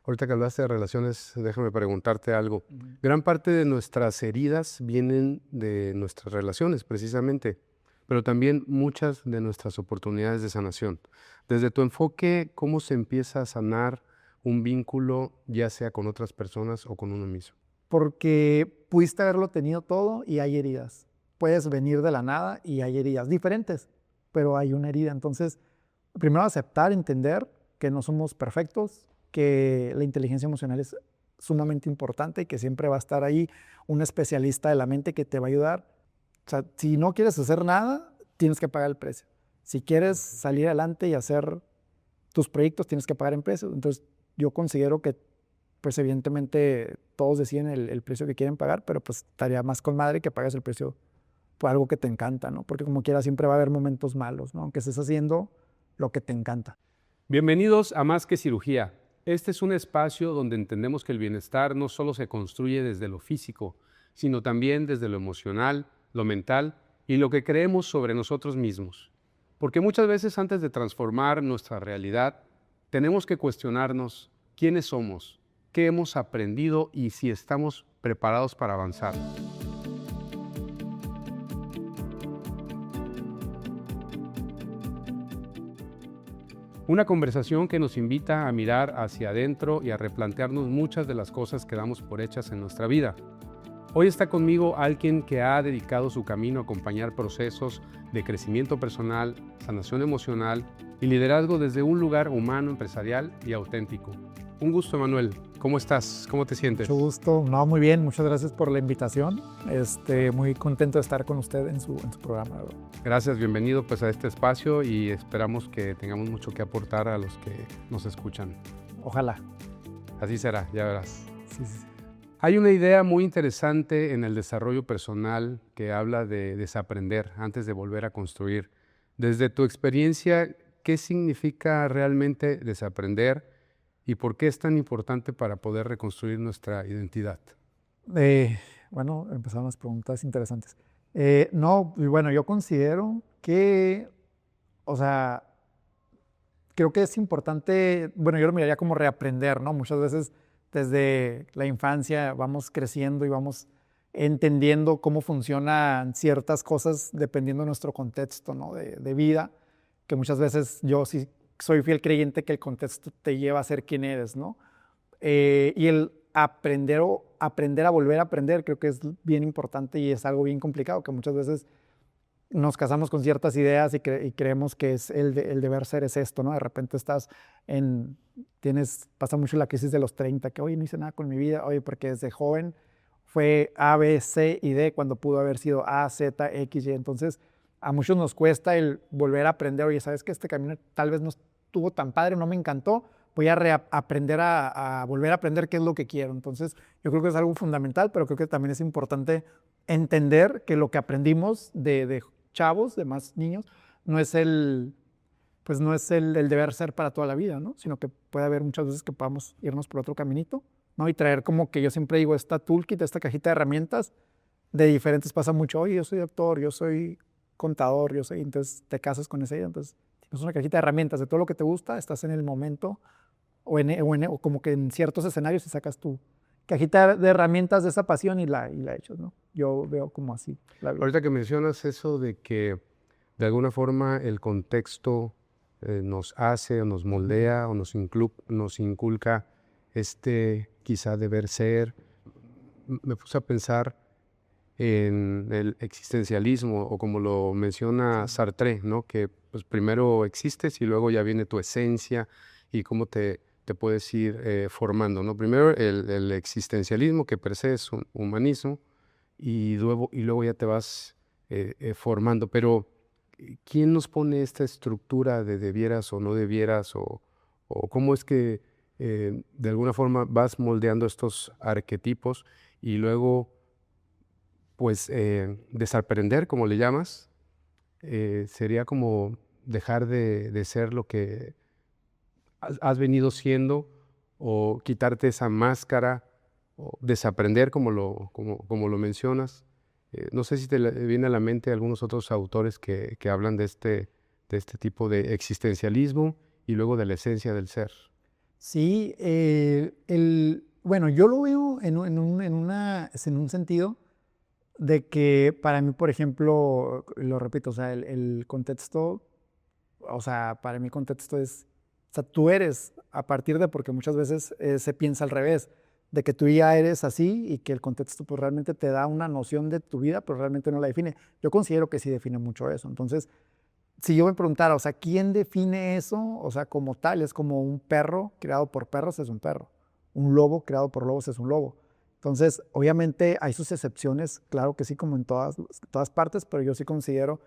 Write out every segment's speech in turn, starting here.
Ahorita que hablaste de relaciones, déjame preguntarte algo. Ujú. Gran parte de nuestras heridas vienen de nuestras relaciones, precisamente, pero también muchas de nuestras oportunidades de sanación. Desde tu enfoque, ¿cómo se empieza a sanar un vínculo, ya sea con otras personas o con uno mismo? Porque pudiste haberlo tenido todo y hay heridas. Puedes venir de la nada y hay heridas diferentes, pero hay una herida. Entonces, primero aceptar, entender que no somos perfectos, que la inteligencia emocional es sumamente importante y que siempre va a estar ahí un especialista de la mente que te va a ayudar. O sea, si no quieres hacer nada, tienes que pagar el precio. Si quieres salir adelante y hacer tus proyectos, tienes que pagar en precio. Entonces, yo considero que pues evidentemente todos deciden el precio que quieren pagar, pero pues estaría más con madre que pagues el precio por algo que te encanta, ¿no? Porque como quiera siempre va a haber momentos malos, ¿no? Aunque estés haciendo lo que te encanta. Bienvenidos a Más que Cirugía. Este es un espacio donde entendemos que el bienestar no solo se construye desde lo físico, sino también desde lo emocional, lo mental y lo que creemos sobre nosotros mismos. Porque muchas veces antes de transformar nuestra realidad, tenemos que cuestionarnos quiénes somos, qué hemos aprendido y si estamos preparados para avanzar. Una conversación que nos invita a mirar hacia adentro y a replantearnos muchas de las cosas que damos por hechas en nuestra vida. Hoy está conmigo alguien que ha dedicado su camino a acompañar procesos de crecimiento personal, sanación emocional y liderazgo desde un lugar humano, empresarial y auténtico. Un gusto, Manuel. ¿Cómo estás? ¿Cómo te sientes? Mucho gusto. No, muy bien. Muchas gracias por la invitación. Muy contento de estar con usted en su programa. Gracias, bienvenido pues a este espacio y esperamos que tengamos mucho que aportar a los que nos escuchan. Ojalá. Así será, ya verás. Sí, sí, sí. Hay una idea muy interesante en el desarrollo personal que habla de desaprender antes de volver a construir. Desde tu experiencia, ¿qué significa realmente desaprender y por qué es tan importante para poder reconstruir nuestra identidad? Bueno, empezaron las preguntas interesantes. No, y bueno, yo considero que, o sea, creo que es importante, bueno, yo lo miraría como reaprender, ¿no? Muchas veces desde la infancia vamos creciendo y vamos entendiendo cómo funcionan ciertas cosas dependiendo de nuestro contexto, ¿no? De vida, que muchas veces yo sí soy fiel creyente que el contexto te lleva a ser quien eres, ¿no? Y el aprender a volver a aprender creo que es bien importante y es algo bien complicado, que muchas veces nos casamos con ciertas ideas y creemos que es el deber ser es esto, ¿no? De repente pasa mucho la crisis de los 30, que oye, no hice nada con mi vida, oye, porque desde joven fue A, B, C y D cuando pudo haber sido A, Z, X, Y. Entonces, a muchos nos cuesta el volver a aprender, oye, ¿sabes que este camino tal vez no estuvo tan padre, no me encantó? Voy a aprender a volver a aprender qué es lo que quiero. Entonces, yo creo que es algo fundamental, pero creo que también es importante entender que lo que aprendimos de chavos, de más niños, no es pues no es el deber ser para toda la vida, ¿no? Sino que puede haber muchas veces que podamos irnos por otro caminito, ¿no? Y traer como que yo siempre digo, esta toolkit, esta cajita de herramientas de diferentes, pasa mucho, oye, yo soy actor, yo soy contador, entonces te casas con esa idea, entonces tienes una cajita de herramientas de todo lo que te gusta, estás en el momento o como que en ciertos escenarios y sacas tu cajita de herramientas de esa pasión y la echas, ¿no? Yo veo como así la vida. Ahorita que mencionas eso de que de alguna forma el contexto nos hace o nos moldea o nos inculca quizá deber ser, me puse a pensar en el existencialismo o como lo menciona Sartre, ¿no? Que pues primero existes y luego ya viene tu esencia y cómo te puedes ir formando, ¿no? Primero el existencialismo, que per se es un humanismo, y luego ya te vas formando. Pero, ¿quién nos pone esta estructura de debieras o no debieras? O cómo es que de alguna forma vas moldeando estos arquetipos y luego, pues, desaprender, como le llamas, sería como dejar de ser lo que has venido siendo o quitarte esa máscara o desaprender como lo mencionas. No sé si te viene a la mente algunos otros autores que hablan de este tipo de existencialismo y luego de la esencia del ser. Sí, bueno, yo lo veo en un sentido de que para mí, por ejemplo, lo repito, o sea, el contexto, o sea, para mí contexto es, o sea, tú eres a partir de, porque muchas veces se piensa al revés, de que tú ya eres así y que el contexto pues realmente te da una noción de tu vida, pero realmente no la define. Yo considero que sí define mucho eso. Entonces, si yo me preguntara, o sea, ¿quién define eso? O sea, como tal, es como un perro creado por perros es un perro, un lobo creado por lobos es un lobo. Entonces, obviamente hay sus excepciones, claro que sí, como en todas partes, pero yo sí considero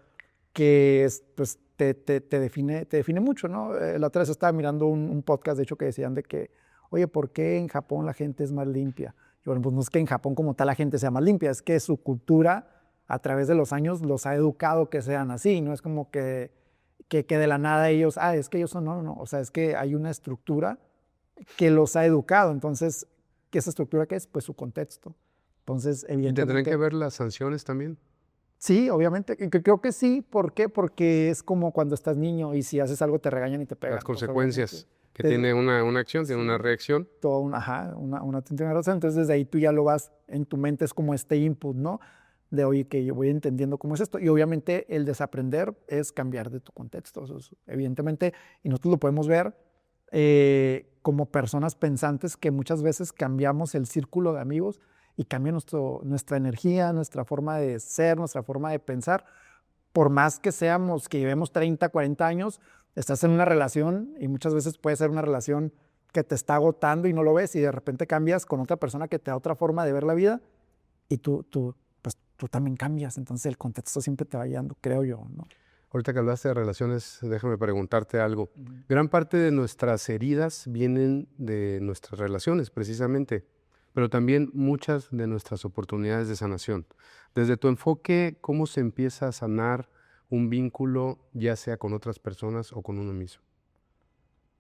que pues, te define mucho, ¿no? La otra vez estaba mirando un podcast, de hecho, que decían de que, oye, ¿por qué en Japón la gente es más limpia? Y bueno, pues no es que en Japón como tal la gente sea más limpia, es que su cultura a través de los años los ha educado que sean así, no es como que de la nada ellos, es que ellos son, no, no, no, o sea, es que hay una estructura que los ha educado, entonces, ¿qué esa estructura qué es? Pues su contexto. Entonces, ¿Y tendrán que evidentemente, ver las sanciones también? sí, obviamente, creo que sí. ¿Por qué? Porque es como cuando estás niño y si haces algo te regañan y te Las pegan. Pues obviamente, consecuencias que te- tiene una acción, tiene una sí, reacción. toda una, ajá, una tiene razón. Entonces desde ahí tú ya lo vas, en tu mente es como este input, ¿no? De oye, que yo voy entendiendo cómo es esto. Y obviamente el desaprender es cambiar de tu contexto. Eso es, evidentemente, y nosotros lo podemos ver como personas pensantes que muchas veces cambiamos el círculo de amigos y cambia nuestra energía, nuestra forma de ser, nuestra forma de pensar. Por más que seamos, que llevemos 30, 40 años, estás en una relación y muchas veces puede ser una relación que te está agotando y no lo ves y de repente cambias con otra persona que te da otra forma de ver la vida y pues, tú también cambias. Entonces el contexto siempre te va guiando, creo yo, ¿no? Ahorita que hablaste de relaciones, déjame preguntarte algo. Ujú. Gran parte de nuestras heridas vienen de nuestras relaciones, precisamente, pero también muchas de nuestras oportunidades de sanación. Desde tu enfoque, ¿cómo se empieza a sanar un vínculo, ya sea con otras personas o con uno mismo?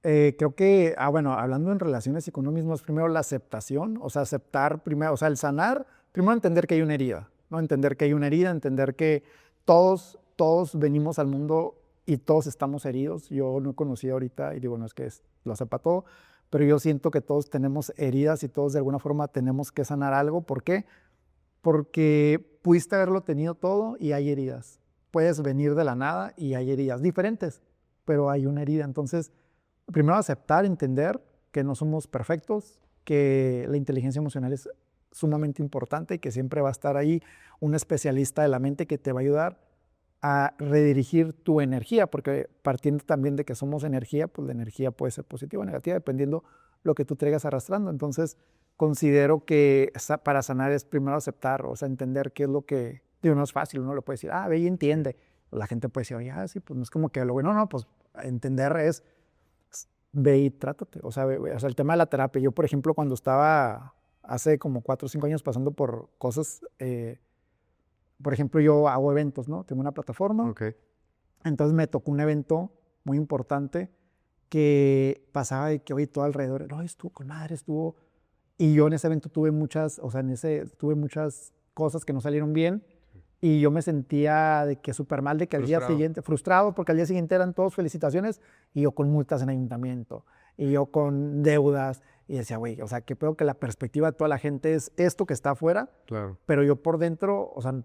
Creo que, bueno, hablando en relaciones y con uno mismo es primero la aceptación, o sea, aceptar primero, o sea, el sanar, primero entender que hay una herida, ¿no? Entender que hay una herida, entender que todos venimos al mundo y todos estamos heridos. Yo no he conocido ahorita, y digo, no es que lo sepa todo, pero yo siento que todos tenemos heridas y todos de alguna forma tenemos que sanar algo. ¿Por qué? Porque pudiste haberlo tenido todo y hay heridas. Puedes venir de la nada y hay heridas diferentes, pero hay una herida. Entonces, primero aceptar, entender que no somos perfectos, que la inteligencia emocional es sumamente importante y que siempre va a estar ahí un especialista de la mente que te va a ayudar a redirigir tu energía, porque partiendo también de que somos energía, pues la energía puede ser positiva o negativa, dependiendo lo que tú traigas arrastrando. Entonces, considero que para sanar es primero aceptar, o sea, entender qué es lo que, digo, no es fácil, uno lo puede decir, ve y entiende. La gente puede decir, oye, sí, pues no es como que lo bueno, no, pues entender es ve y trátate. O sea, o sea, el tema de la terapia. Yo, por ejemplo, cuando estaba hace como 4 o 5 años pasando por cosas, por ejemplo, yo hago eventos, ¿no? Tengo una plataforma. Ok. Entonces me tocó un evento muy importante que pasaba de que, oye, todo alrededor, no, estuvo con madre, estuvo. Y yo en ese evento tuve muchas, o sea, tuve muchas cosas que no salieron bien. Y yo me sentía de que súper mal, de que al día Frustrado. siguiente, frustrado, porque al día siguiente eran todos felicitaciones y yo con multas en ayuntamiento y yo con deudas. Y decía, güey, o sea, que peor que la perspectiva de toda la gente es esto que está afuera, Claro. pero yo por dentro, o sea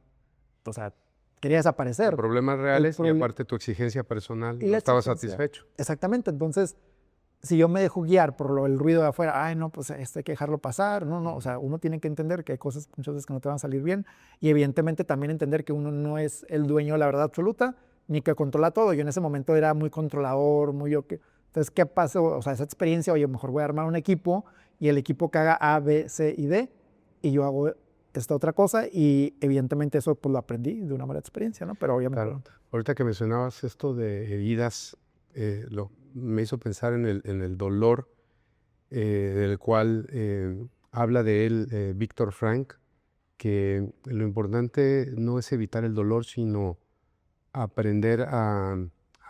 quería desaparecer. Problemas El reales y problema aparte tu exigencia personal, y no la estaba exigencia. satisfecho. Exactamente. Entonces, si yo me dejo guiar por el ruido de afuera, ay, no, pues esto hay que dejarlo pasar. No, no, o sea, uno tiene que entender que hay cosas muchas veces que no te van a salir bien y evidentemente también entender que uno no es el dueño de la verdad absoluta ni que controla todo. Yo en ese momento era muy controlador, muy yo que. Entonces, ¿qué pasó? O sea, esa experiencia, oye, mejor voy a armar un equipo y el equipo que haga A, B, C y D y yo hago esta otra cosa y evidentemente eso pues lo aprendí de una mala experiencia, ¿no? Pero obviamente. Claro. Ahorita que mencionabas esto de heridas, me hizo pensar en el dolor del cual habla de él Víctor Frank, que lo importante no es evitar el dolor, sino aprender a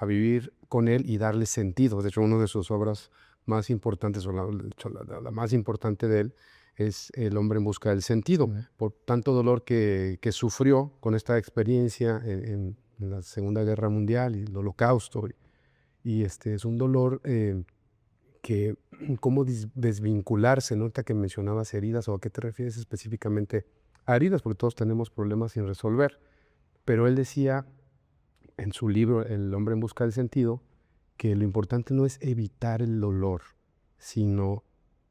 vivir con él y darle sentido. De hecho, una de sus obras más importantes, o de hecho, la más importante de él, es El hombre en busca del sentido. Por tanto dolor que sufrió con esta experiencia en la Segunda Guerra Mundial y el Holocausto. Es un dolor que cómo desvincularse, ¿no? Ahorita que mencionabas heridas, ¿o a qué te refieres específicamente a heridas? Porque todos tenemos problemas sin resolver. Pero él decía en su libro El hombre en busca del sentido que lo importante no es evitar el dolor, sino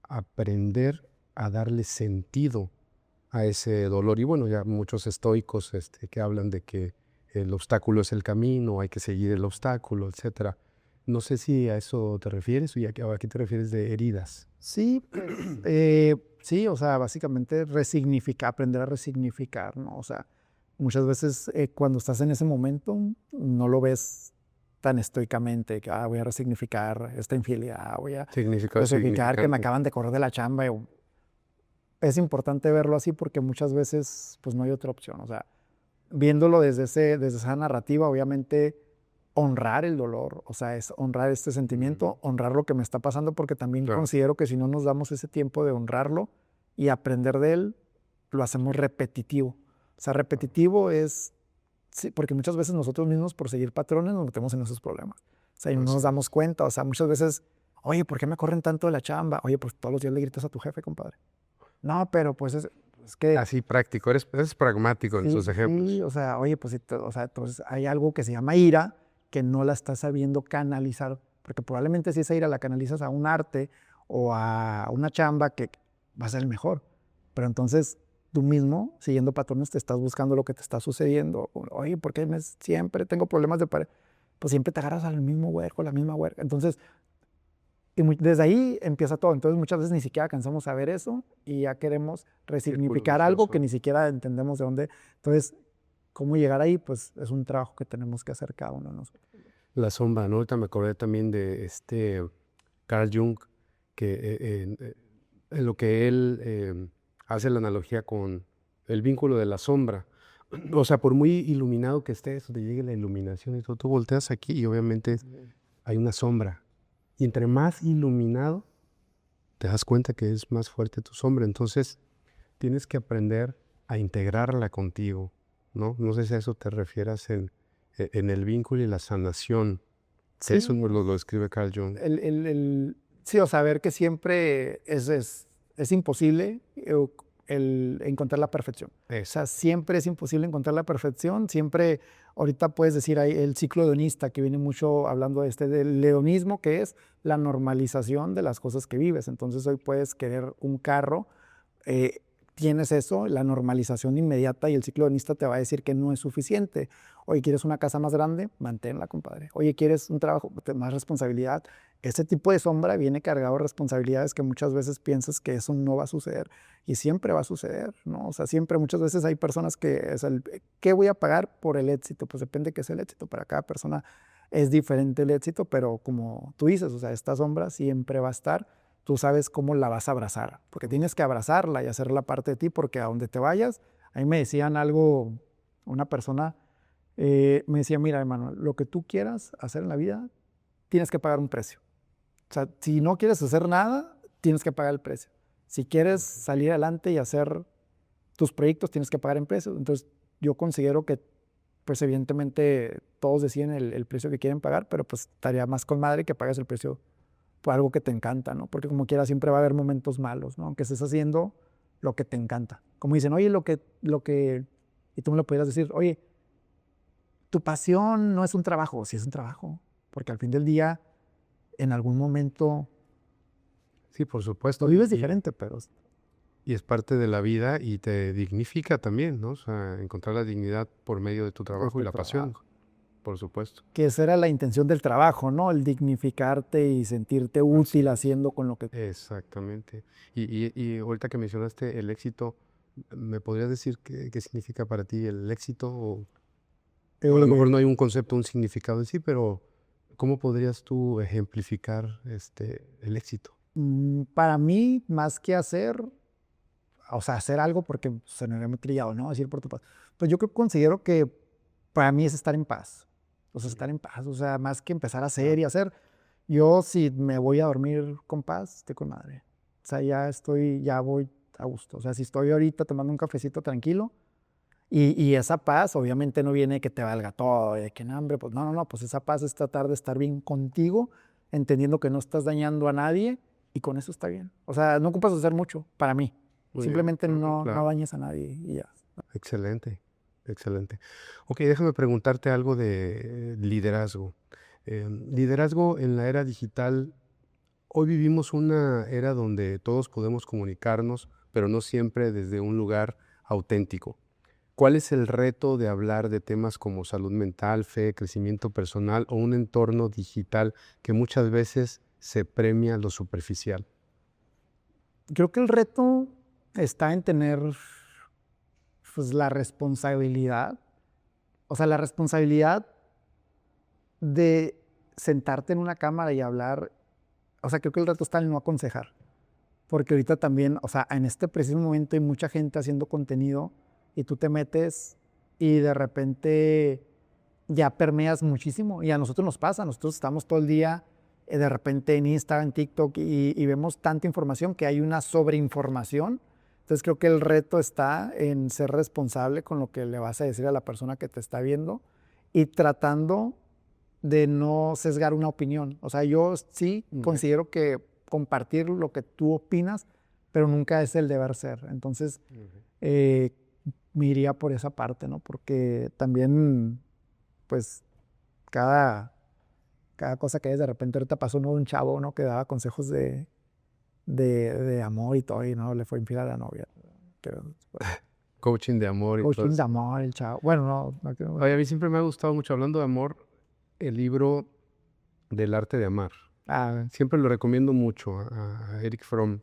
aprender a darle sentido a ese dolor. Y bueno, ya muchos estoicos que hablan de que el obstáculo es el camino, hay que seguir el obstáculo, etcétera. No sé si a eso te refieres o a qué te refieres de heridas. Sí, pues, sí, o sea, básicamente resignificar, aprender a resignificar, ¿no? O sea, muchas veces cuando estás en ese momento no lo ves tan estoicamente, que voy a resignificar esta infidelidad, voy a Significado resignificar que me significante. acaban de correr de la chamba. Es importante verlo así porque muchas veces pues no hay otra opción, o sea, viéndolo desde esa narrativa, obviamente honrar el dolor, o sea, es honrar este sentimiento, honrar lo que me está pasando, porque también Claro. considero que si no nos damos ese tiempo de honrarlo y aprender de él, lo hacemos repetitivo. O sea, repetitivo es, sí, porque muchas veces nosotros mismos por seguir patrones nos metemos en esos problemas. O sea, y no nos damos cuenta, o sea, muchas veces, oye, ¿por qué me corren tanto de la chamba? Oye, pues todos los días le gritas a tu jefe, compadre. No, pero pues es que Así práctico, eres pragmático en sí, tus ejemplos. sí, o sea, oye, pues, o sea, entonces hay algo que se llama ira que no la estás sabiendo canalizar, porque probablemente si esa ira la canalizas a un arte o a una chamba que va a ser el mejor, pero entonces tú mismo, siguiendo patrones, te estás buscando lo que te está sucediendo. Oye, ¿por qué siempre tengo problemas de pareja? Pues siempre te agarras al mismo huerco, la misma huerca. Entonces, desde ahí empieza todo. Entonces muchas veces ni siquiera alcanzamos a ver eso y ya queremos resignificar algo que ni siquiera entendemos de dónde. Entonces, ¿cómo llegar ahí? Pues es un trabajo que tenemos que hacer cada uno de nosotros. La sombra, ¿no? Ahorita me acordé también de Carl Jung, que en lo que él hace la analogía con el vínculo de la sombra. O sea, por muy iluminado que estés, te llegue la iluminación y todo, tú volteas aquí y obviamente hay una sombra. Y entre más iluminado, te das cuenta que es más fuerte tu sombra. Entonces, tienes que aprender a integrarla contigo, ¿no? No sé si a eso te refieras en el vínculo y la sanación. Sí, Eso lo escribe Carl Jung. sí, o saber que siempre es imposible el encontrar la perfección. O sea, siempre es imposible encontrar la perfección. Siempre, ahorita puedes decir ahí el ciclo hedonista, que viene mucho hablando del hedonismo, que es la normalización de las cosas que vives. Entonces hoy puedes querer un carro, tienes eso, la normalización inmediata, y el ciclo hedonista te va a decir que no es suficiente. Oye, ¿quieres una casa más grande? Manténla, compadre. Oye, ¿quieres un trabajo, más responsabilidad? Ese tipo de sombra viene cargado de responsabilidades que muchas veces piensas que eso no va a suceder y siempre va a suceder, ¿no? O sea, siempre, muchas veces hay personas que, ¿qué voy a pagar por el éxito? Pues depende de qué es el éxito. Para cada persona es diferente el éxito, pero como tú dices, o sea, esta sombra siempre va a estar. Tú sabes cómo la vas a abrazar, porque tienes que abrazarla y hacerla parte de ti, porque a donde te vayas, ahí me decían algo, una persona me decía, mira, hermano, lo que tú quieras hacer en la vida, tienes que pagar un precio. O sea, si no quieres hacer nada, tienes que pagar el precio. Si quieres salir adelante y hacer tus proyectos, tienes que pagar el precio. Entonces, yo considero que, pues evidentemente, todos deciden el precio que quieren pagar, pero pues estaría más con madre que pagues el precio por algo que te encanta, ¿no? Porque como quiera siempre va a haber momentos malos, ¿no? Aunque estés haciendo lo que te encanta. Como dicen, oye, y tú me lo pudieras decir, oye, tu pasión no es un trabajo. Sí es un trabajo, porque al fin del día, en algún momento, Sí, por supuesto. lo vives diferente, pero Y es parte de la vida y te dignifica también, ¿no? O sea, encontrar la dignidad por medio de tu trabajo y la pasión, por supuesto. que esa era la intención del trabajo, ¿no? El dignificarte y sentirte útil haciendo con lo que... Exactamente. Y ahorita que mencionaste el éxito, ¿me podrías decir qué significa para ti el éxito? O a lo mejor no hay un concepto, un significado en sí, pero ¿cómo podrías tú ejemplificar el éxito? Para mí, más que hacer, o sea, hacer algo porque se me muy trillado, ¿no? Decir por tu paz. Pues yo considero que para mí es estar en paz. O sea, estar en paz. O sea, más que empezar a hacer y hacer. Yo si me voy a dormir con paz, estoy con madre. O sea, ya voy a gusto. O sea, si estoy ahorita tomando un cafecito tranquilo y esa paz obviamente no viene de que te valga todo, de que no, hombre, pues no, pues esa paz es tratar de estar bien contigo entendiendo que no estás dañando a nadie y con eso está bien. O sea, no ocupas hacer mucho para mí. Muy Simplemente bien. no Claro. dañes a nadie y ya. Excelente, excelente. Ok, déjame preguntarte algo de liderazgo. Liderazgo en la era digital. Hoy vivimos una era donde todos podemos comunicarnos, pero no siempre desde un lugar auténtico. ¿Cuál es el reto de hablar de temas como salud mental, fe, crecimiento personal o un entorno digital que muchas veces se premia lo superficial? Creo que el reto está en tener pues, la responsabilidad, o sea, la responsabilidad de sentarte en una cámara y hablar. O sea, creo que el reto está en no aconsejar. Porque ahorita también, o sea, en este preciso momento hay mucha gente haciendo contenido y tú te metes y de repente ya permeas muchísimo. Y a nosotros nos pasa, nosotros estamos todo el día de repente en Instagram, TikTok y vemos tanta información que hay una sobreinformación. Entonces creo que el reto está en ser responsable con lo que le vas a decir a la persona que te está viendo y tratando de no sesgar una opinión. O sea, yo sí considero que compartir lo que tú opinas, pero nunca es el deber ser. Entonces, eh, me iría por esa parte, ¿no? Porque también, pues, cada cosa que es, de repente ahorita pasó uno de un chavo, ¿no? Que daba consejos de amor y todo, y no le fue infiel a la novia. Pero, Coaching de amor y todo coaching de eso. amor, el chavo. Bueno, no. Oye, a mí siempre me ha gustado mucho, hablando de amor, el libro del arte de amar. Ah, Siempre lo recomiendo mucho a Eric Fromm,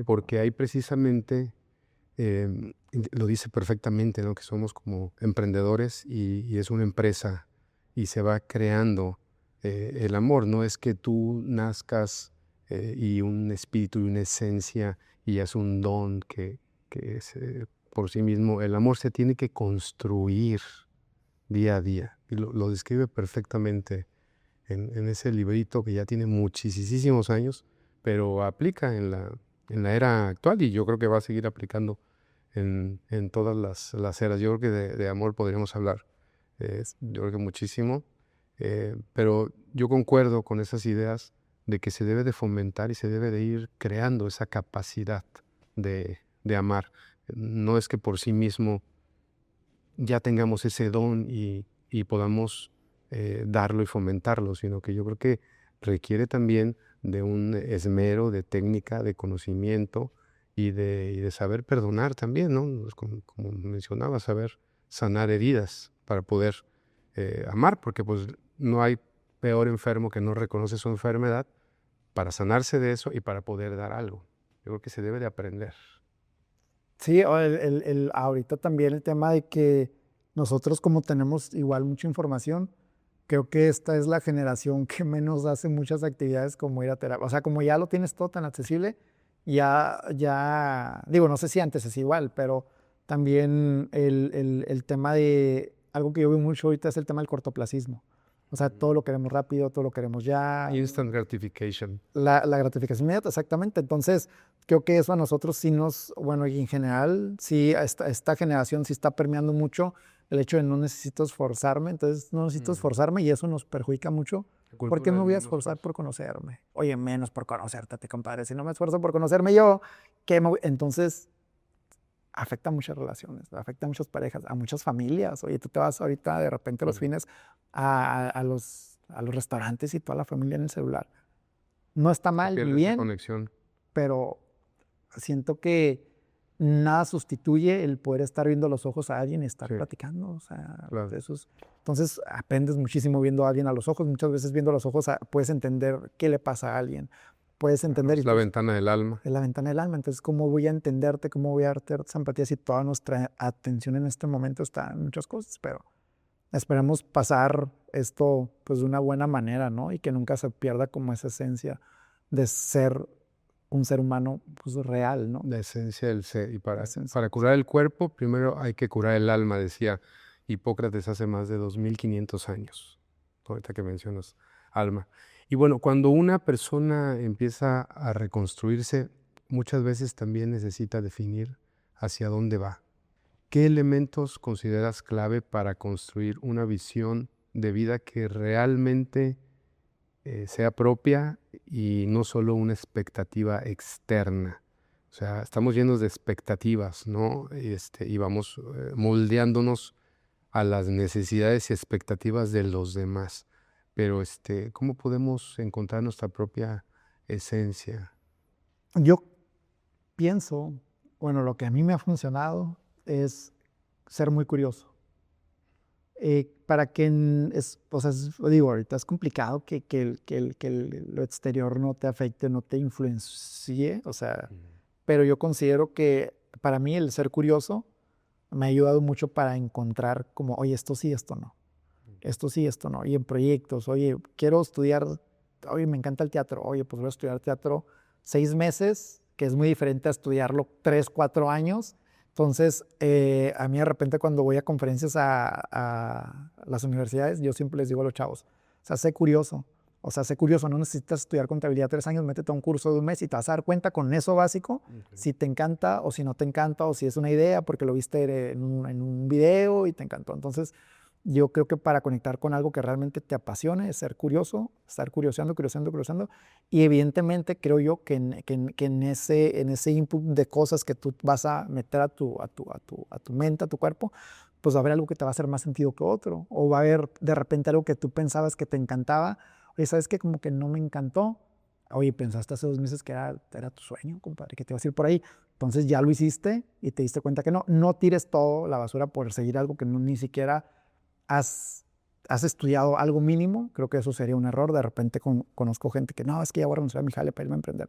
porque ahí precisamente lo dice perfectamente, ¿no? Que somos como emprendedores y es una empresa y se va creando el amor. No es que tú nazcas y un espíritu y una esencia y es un don que es por sí mismo. El amor se tiene que construir día a día y lo describe perfectamente en ese librito que ya tiene muchísimos años, pero aplica en la era actual y yo creo que va a seguir aplicando en todas las eras. Yo creo que de amor podríamos hablar, yo creo que muchísimo, pero yo concuerdo con esas ideas de que se debe de fomentar y se debe de ir creando esa capacidad de amar. No es que por sí mismo ya tengamos ese don y podamos darlo y fomentarlo, sino que yo creo que requiere también de un esmero, de técnica, de conocimiento y de saber perdonar también, ¿no? Pues, como mencionaba, saber sanar heridas para poder amar, porque pues no hay peor enfermo que no reconoce su enfermedad para sanarse de eso y para poder dar algo. Yo creo que se debe de aprender. sí, ahorita también el tema de que nosotros como tenemos igual mucha información, creo que esta es la generación que menos hace muchas actividades como ir a terapia. O sea, como ya lo tienes todo tan accesible, digo, no sé si antes es igual, pero también el tema de, algo que yo veo mucho ahorita es el tema del cortoplacismo. O sea, todo lo queremos rápido, todo lo queremos ya. Instant gratification. La gratificación inmediata, exactamente. Entonces, creo que eso a nosotros sí bueno, y en general, sí, a esta generación sí está permeando mucho el hecho de no necesito esforzarme, entonces no necesito esforzarme y eso nos perjudica mucho. ¿Por qué me voy a esforzar por conocerme? Oye, menos por conocerte, compadre. Si no me esfuerzo por conocerme yo, entonces afecta a muchas relaciones, afecta a muchas parejas, a muchas familias. Oye, tú te vas ahorita de repente los fines a los restaurantes y toda la familia en el celular. No está mal ni Pierde esa bien, conexión. pero siento que nada sustituye el poder estar viendo los ojos a alguien y estar Sí, platicando. O sea, claro. entonces aprendes muchísimo viendo a alguien a los ojos. Muchas veces viendo a los ojos puedes entender qué le pasa a alguien. Puedes entender. Es la ventana del alma. Es la ventana del alma. Entonces, ¿cómo voy a entenderte? ¿Cómo voy a darte esa empatía si toda nuestra atención en este momento está en muchas cosas? Pero esperemos pasar esto pues de una buena manera, ¿no? Y que nunca se pierda como esa esencia de ser un ser humano pues real, ¿no? La esencia del ser. Y La esencia. para curar el cuerpo, primero hay que curar el alma, decía Hipócrates hace más de 2500 años. Ahorita que mencionas alma. Y bueno, cuando una persona empieza a reconstruirse, muchas veces también necesita definir hacia dónde va. ¿Qué elementos consideras clave para construir una visión de vida que realmente sea propia y no solo una expectativa externa. O sea, estamos llenos de expectativas, ¿no? Y vamos moldeándonos a las necesidades y expectativas de los demás. Pero, ¿cómo podemos encontrar nuestra propia esencia? Yo pienso, bueno, lo que a mí me ha funcionado es ser muy curioso. Para que, o sea, digo, ahorita es complicado que lo exterior no te afecte, no te influencie, o sea, pero yo considero que para mí el ser curioso me ha ayudado mucho para encontrar como, oye, esto sí, esto no, esto sí, esto no, y en proyectos, oye, quiero estudiar, oye, me encanta el teatro, oye, pues voy a estudiar teatro 6 meses, que es muy diferente a estudiarlo 3, 4 años. Entonces, a mí de repente cuando voy a conferencias a las universidades, yo siempre les digo a los chavos, o sea, sé curioso. O sea, sé curioso, no necesitas estudiar contabilidad 3 años, métete a un curso de un mes y te vas a dar cuenta con eso básico si te encanta o si no te encanta o si es una idea porque lo viste en un video y te encantó. Entonces, yo creo que para conectar con algo que realmente te apasione es ser curioso, estar curioseando, curioseando, curioseando. Y evidentemente creo yo que en ese input de cosas que tú vas a meter a tu mente, a tu cuerpo, pues va a haber algo que te va a hacer más sentido que otro. O va a haber de repente algo que tú pensabas que te encantaba. Oye, ¿sabes qué? Como que no me encantó. Oye, pensaste hace 2 meses que era tu sueño, compadre, que te ibas a ir por ahí. Entonces ya lo hiciste y te diste cuenta que no. No tires todo la basura por seguir algo que no, ni siquiera has estudiado algo mínimo. Creo que eso sería un error. De repente conozco gente que no, es que ya voy a renunciar a mi jale para irme a emprender.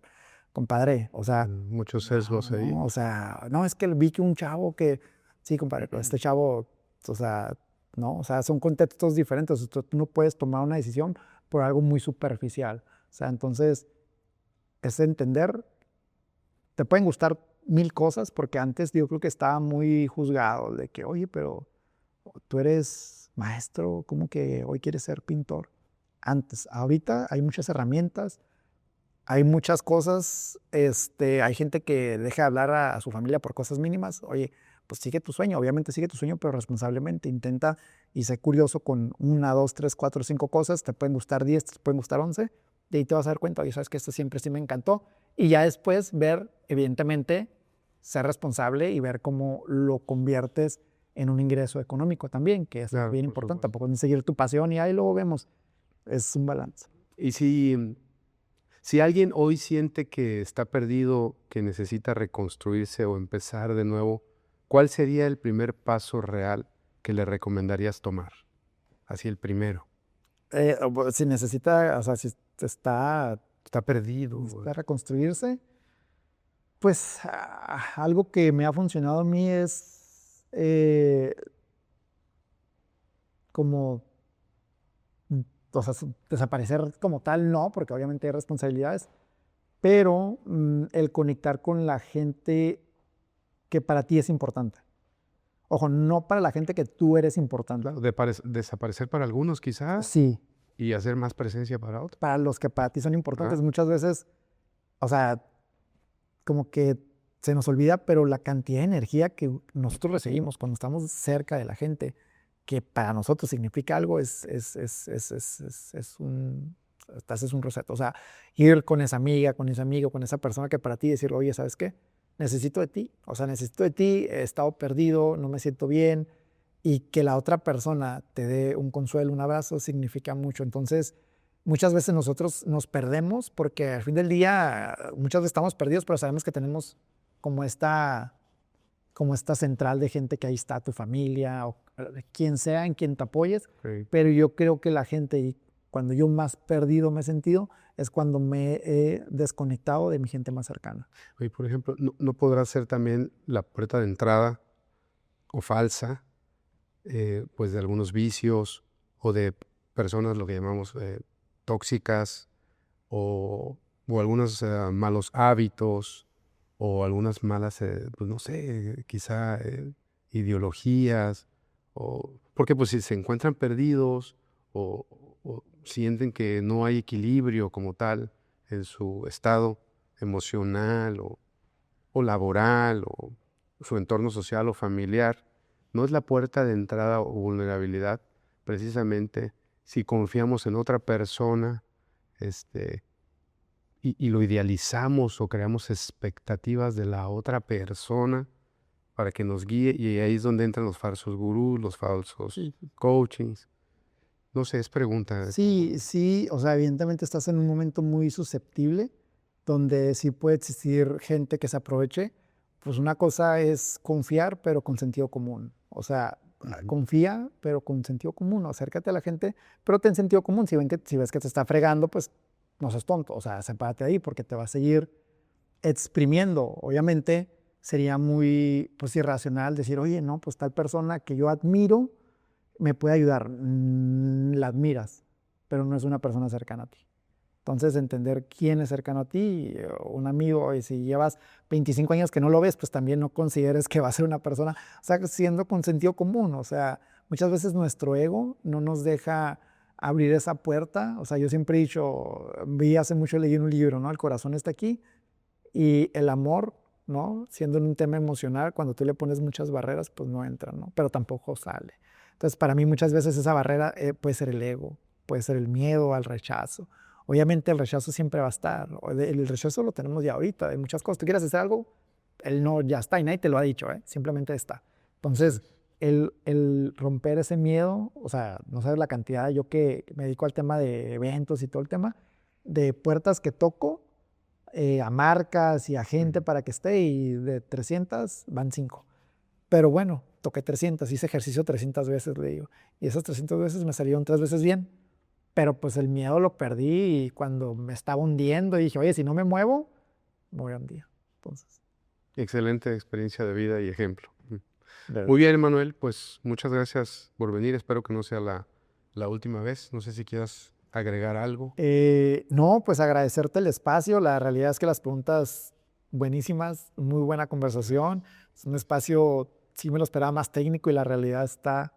Compadre, o sea, Muchos sesgos ahí. no, o sea, no, es que vi que un chavo que, sí, compadre, pero este chavo, o sea, no, o sea, son contextos diferentes. Tú no puedes tomar una decisión por algo muy superficial. O sea, entonces, es entender, te pueden gustar 1000 cosas, porque antes yo creo que estaba muy juzgado de que, oye, pero tú eres maestro, ¿cómo que hoy quieres ser pintor? Antes, ahorita hay muchas herramientas, hay muchas cosas, hay gente que deja de hablar a su familia por cosas mínimas. Oye, pues sigue tu sueño, obviamente sigue tu sueño, pero responsablemente. Intenta y sé curioso con 1, 2, 3, 4, 5 cosas. Te pueden gustar 10, te pueden gustar 11, y ahí te vas a dar cuenta, oye, sabes que esto siempre sí me encantó. Y ya después ver, evidentemente, ser responsable y ver cómo lo conviertes en un ingreso económico también, que es Claro, bien por importante. supuesto. Tampoco es seguir tu pasión y ahí luego vemos. Es un balance. Y si alguien hoy siente que está perdido, que necesita reconstruirse o empezar de nuevo, ¿cuál sería el primer paso real que le recomendarías tomar? Así el primero. Si necesita, o sea, si está, Está perdido. necesita reconstruirse, pues algo que me ha funcionado a mí es como, o sea, desaparecer como tal, no, porque obviamente hay responsabilidades, pero el conectar con la gente que para ti es importante. Ojo, no para la gente que tú eres importante. Claro, desaparecer para algunos quizás Sí, y hacer más presencia para otros. para los que para ti son importantes. Ajá. Muchas veces, o sea, como que se nos olvida, pero la cantidad de energía que nosotros recibimos cuando estamos cerca de la gente, que para nosotros significa algo, es un, hasta haces un reset. O sea, ir con esa amiga, con ese amigo, con esa persona que para ti decir, oye, ¿sabes qué? Necesito de ti. O sea, necesito de ti, he estado perdido, no me siento bien, y que la otra persona te dé un consuelo, un abrazo, significa mucho. Entonces, muchas veces nosotros nos perdemos porque al fin del día muchas veces estamos perdidos, pero sabemos que tenemos como esta central de gente que ahí está tu familia o quien sea en quien te apoyes. Ok. Pero yo creo que la gente, y cuando yo más perdido me he sentido, es cuando me he desconectado de mi gente más cercana. Oye, por ejemplo, ¿no podrá ser también la puerta de entrada o falsa, pues de algunos vicios o de personas, lo que llamamos tóxicas o algunos malos hábitos o algunas malas, pues no sé, quizá ideologías, porque pues si se encuentran perdidos o sienten que no hay equilibrio como tal en su estado emocional o laboral o su entorno social o familiar, no es la puerta de entrada o vulnerabilidad precisamente si confiamos en otra persona y lo idealizamos o creamos expectativas de la otra persona para que nos guíe, y ahí es donde entran los falsos gurús, los falsos coachings. No sé, es pregunta. Sí, sí, o sea, evidentemente estás en un momento muy susceptible donde sí puede existir gente que se aproveche. Pues una cosa es confiar, pero con sentido común. O sea, confía, pero con sentido común. Acércate a la gente, pero ten sentido común. Si ves que te está fregando, pues no seas tonto. O sea, sepárate de ahí porque te va a seguir exprimiendo. Obviamente sería muy, pues, irracional decir, oye, no, pues tal persona que yo admiro me puede ayudar. La admiras, pero no es una persona cercana a ti. Entonces, entender quién es cercano a ti, un amigo, y si llevas 25 años que no lo ves, pues también no consideres que va a ser una persona, o sea, siendo con sentido común. O sea, muchas veces nuestro ego no nos deja abrir esa puerta. O sea, yo siempre he dicho, hace mucho leí en un libro, ¿no? El corazón está aquí y el amor, ¿no? Siendo un tema emocional, cuando tú le pones muchas barreras, pues no entra, ¿no? Pero tampoco sale. Entonces, para mí muchas veces esa barrera puede ser el ego, puede ser el miedo al rechazo. Obviamente el rechazo siempre va a estar. El rechazo lo tenemos ya ahorita, de muchas cosas. Tú quieres hacer algo, el no ya está y nadie te lo ha dicho, simplemente está. Entonces, el romper ese miedo, o sea, no sabes la cantidad, yo que me dedico al tema de eventos y todo el tema, de puertas que toco a marcas y a gente para que esté, y de 300 van 5. Pero bueno, toqué 300, hice ejercicio 300 veces, le digo. Y esas 300 veces me salieron 3 veces bien. Pero pues el miedo lo perdí y cuando me estaba hundiendo dije, oye, si no me muevo, me voy a hundir. Entonces, Excelente experiencia de vida y ejemplo. ¿verdad? Muy bien, Manuel, pues muchas gracias por venir. Espero que no sea la última vez. No sé si quieras agregar algo. No, pues agradecerte el espacio. La realidad es que las preguntas buenísimas, muy buena conversación. Es un espacio, sí me lo esperaba más técnico y la realidad está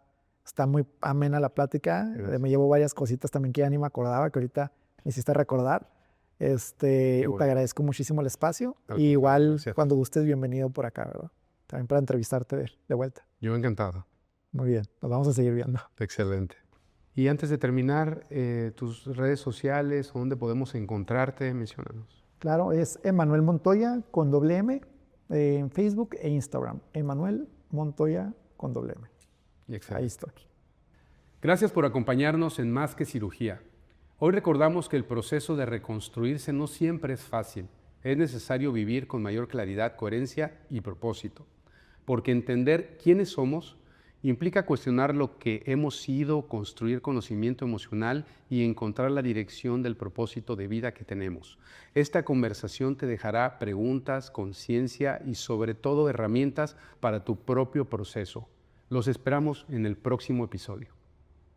muy amena la plática. Me llevo varias cositas también que ya ni me acordaba, que ahorita me hiciste recordar. Te agradezco muchísimo el espacio. Y igual, gracias. cuando gustes, bienvenido por acá, ¿verdad? También para entrevistarte de vuelta. Yo encantado. Muy bien, nos vamos a seguir viendo. Excelente. Y antes de terminar, tus redes sociales, ¿dónde podemos encontrarte? Menciónanos. Claro, es Emanuel Montoya con doble M en Facebook e Instagram. Emanuel Montoya con doble M. Excelente. Ahí estoy. Gracias por acompañarnos en Más que Cirugía. Hoy recordamos que el proceso de reconstruirse no siempre es fácil. Es necesario vivir con mayor claridad, coherencia y propósito. Porque entender quiénes somos implica cuestionar lo que hemos sido, construir conocimiento emocional y encontrar la dirección del propósito de vida que tenemos. Esta conversación te dejará preguntas, conciencia y sobre todo herramientas para tu propio proceso. Los esperamos en el próximo episodio.